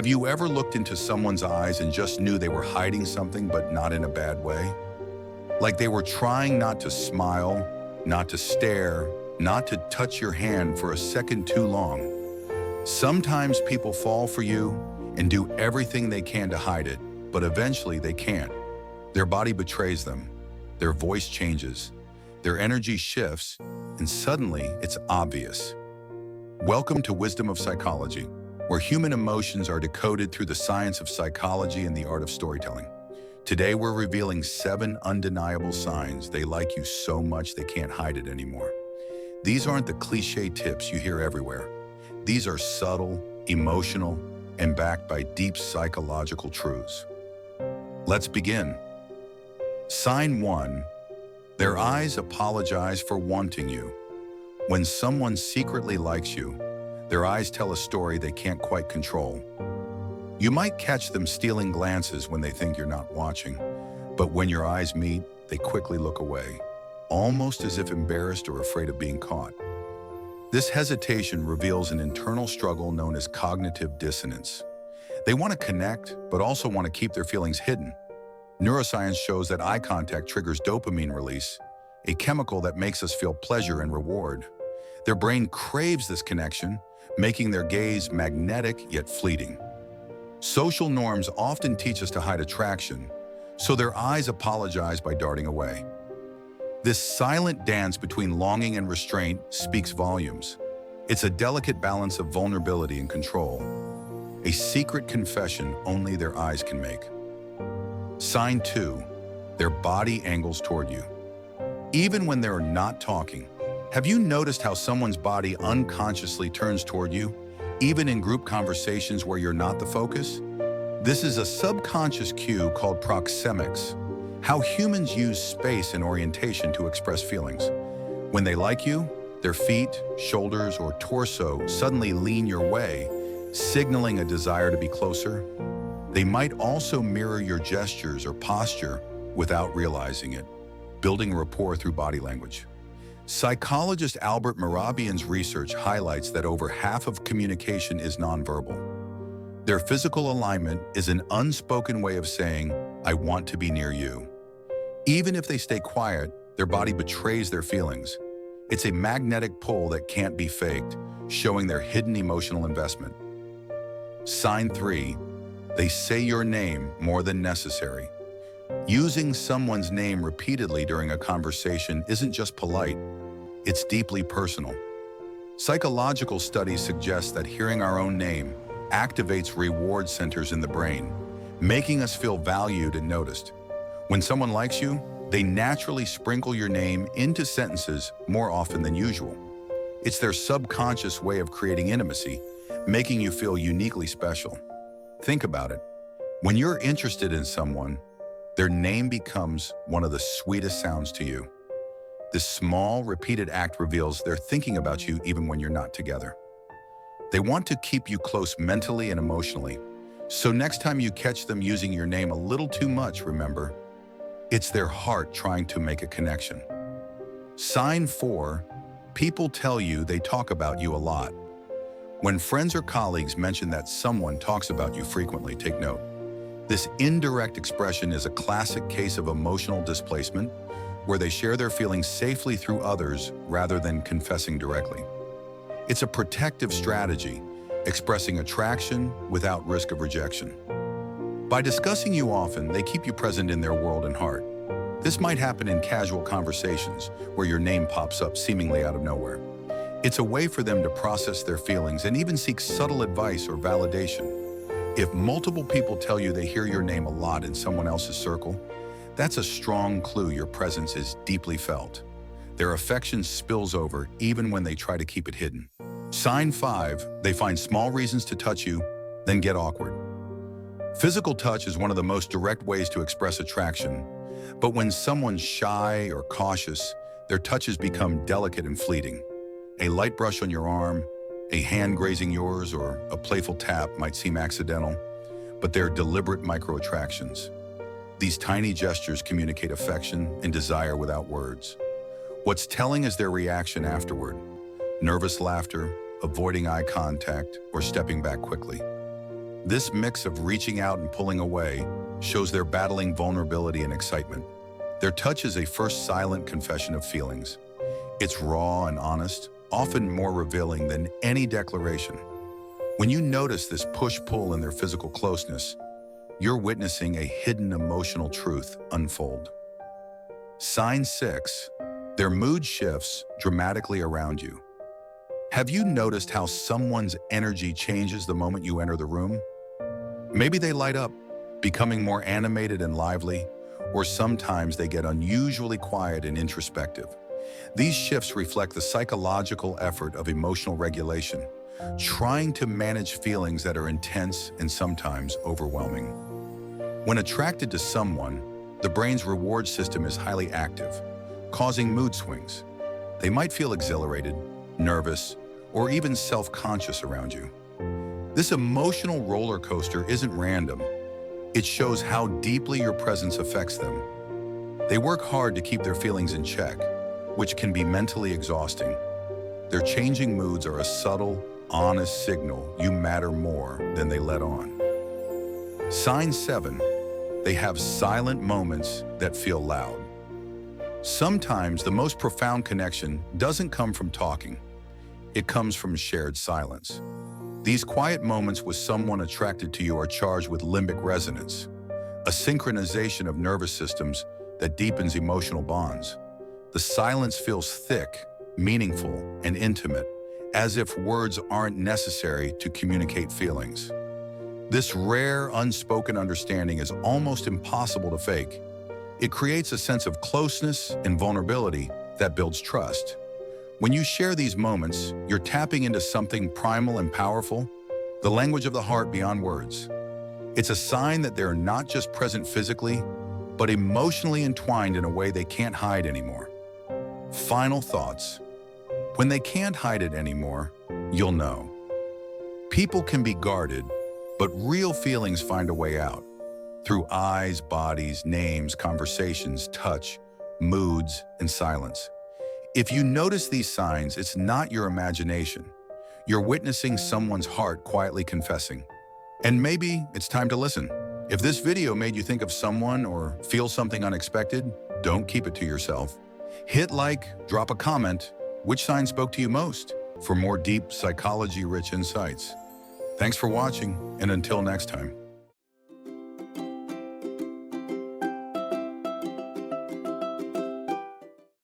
Have you ever looked into someone's eyes and just knew they were hiding something, but not in a bad way? Like they were trying not to smile, not to stare, not to touch your hand for a second too long. Sometimes people fall for you and do everything they can to hide it, but eventually they can't. Their body betrays them, their voice changes, their energy shifts, and suddenly it's obvious. Welcome to Wisdom of Psychology, where human emotions are decoded through the science of psychology and the art of storytelling. Today we're revealing 7 undeniable signs they like you so much they can't hide it anymore. These aren't the cliché tips you hear everywhere. These are subtle, emotional, and backed by deep psychological truths. Let's begin. Sign 1. Their eyes apologize for wanting you. When someone secretly likes you, their eyes tell a story they can't quite control. You might catch them stealing glances when they think you're not watching, but when your eyes meet, they quickly look away, almost as if embarrassed or afraid of being caught. This hesitation reveals an internal struggle known as cognitive dissonance. They want to connect, but also want to keep their feelings hidden. Neuroscience shows that eye contact triggers dopamine release, a chemical that makes us feel pleasure and reward. Their brain craves this connection, making their gaze magnetic yet fleeting. Social norms often teach us to hide attraction, so their eyes apologize by darting away. This silent dance between longing and restraint speaks volumes. It's a delicate balance of vulnerability and control, a secret confession only their eyes can make. Sign 2. Their body angles toward you. Even when they're not talking, have you noticed how someone's body unconsciously turns toward you, even in group conversations where you're not the focus? This is a subconscious cue called proxemics, how humans use space and orientation to express feelings. When they like you, their feet, shoulders, or torso suddenly lean your way, signaling a desire to be closer. They might also mirror your gestures or posture without realizing it, building rapport through body language. Psychologist Albert Mehrabian's research highlights that over half of communication is nonverbal. Their physical alignment is an unspoken way of saying, "I want to be near you." Even if they stay quiet, their body betrays their feelings. It's a magnetic pull that can't be faked, showing their hidden emotional investment. Sign 3. They say your name more than necessary. Using someone's name repeatedly during a conversation isn't just polite, it's deeply personal. Psychological studies suggest that hearing our own name activates reward centers in the brain, making us feel valued and noticed. When someone likes you, they naturally sprinkle your name into sentences more often than usual. It's their subconscious way of creating intimacy, making you feel uniquely special. Think about it. When you're interested in someone, their name becomes one of the sweetest sounds to you. This small, repeated act reveals they're thinking about you even when you're not together. They want to keep you close mentally and emotionally. So next time you catch them using your name a little too much, remember, it's their heart trying to make a connection. Sign 4. People tell you they talk about you a lot. When friends or colleagues mention that someone talks about you frequently, take note. This indirect expression is a classic case of emotional displacement, where they share their feelings safely through others rather than confessing directly. It's a protective strategy, expressing attraction without risk of rejection. By discussing you often, they keep you present in their world and heart. This might happen in casual conversations, where your name pops up seemingly out of nowhere. It's a way for them to process their feelings and even seek subtle advice or validation. If multiple people tell you they hear your name a lot in someone else's circle, that's a strong clue your presence is deeply felt. Their affection spills over even when they try to keep it hidden. Sign 5. They find small reasons to touch you, then get awkward. Physical touch is one of the most direct ways to express attraction, but when someone's shy or cautious, their touches become delicate and fleeting. A light brush on your arm, a hand grazing yours, or a playful tap might seem accidental, but they're deliberate micro-attractions. These tiny gestures communicate affection and desire without words. What's telling is their reaction afterward: nervous laughter, avoiding eye contact, or stepping back quickly. This mix of reaching out and pulling away shows they're battling vulnerability and excitement. Their touch is a first silent confession of feelings. It's raw and honest, often more revealing than any declaration. When you notice this push-pull in their physical closeness, you're witnessing a hidden emotional truth unfold. Sign 6, their mood shifts dramatically around you. Have you noticed how someone's energy changes the moment you enter the room? Maybe they light up, becoming more animated and lively, or sometimes they get unusually quiet and introspective. These shifts reflect the psychological effort of emotional regulation, trying to manage feelings that are intense and sometimes overwhelming. When attracted to someone, the brain's reward system is highly active, causing mood swings. They might feel exhilarated, nervous, or even self-conscious around you. This emotional roller coaster isn't random. It shows how deeply your presence affects them. They work hard to keep their feelings in check, which can be mentally exhausting. Their changing moods are a subtle, honest signal you matter more than they let on. Sign 7, they have silent moments that feel loud. Sometimes the most profound connection doesn't come from talking. It comes from shared silence. These quiet moments with someone attracted to you are charged with limbic resonance, a synchronization of nervous systems that deepens emotional bonds. The silence feels thick, meaningful, and intimate, as if words aren't necessary to communicate feelings. This rare, unspoken understanding is almost impossible to fake. It creates a sense of closeness and vulnerability that builds trust. When you share these moments, you're tapping into something primal and powerful, the language of the heart beyond words. It's a sign that they're not just present physically, but emotionally entwined in a way they can't hide anymore. Final thoughts. When they can't hide it anymore, you'll know. People can be guarded, but real feelings find a way out. Through eyes, bodies, names, conversations, touch, moods, and silence. If you notice these signs, it's not your imagination. You're witnessing someone's heart quietly confessing. And maybe it's time to listen. If this video made you think of someone or feel something unexpected, don't keep it to yourself. Hit like, drop a comment. Which sign spoke to you most? For more deep psychology-rich insights. Thanks for watching, and until next time.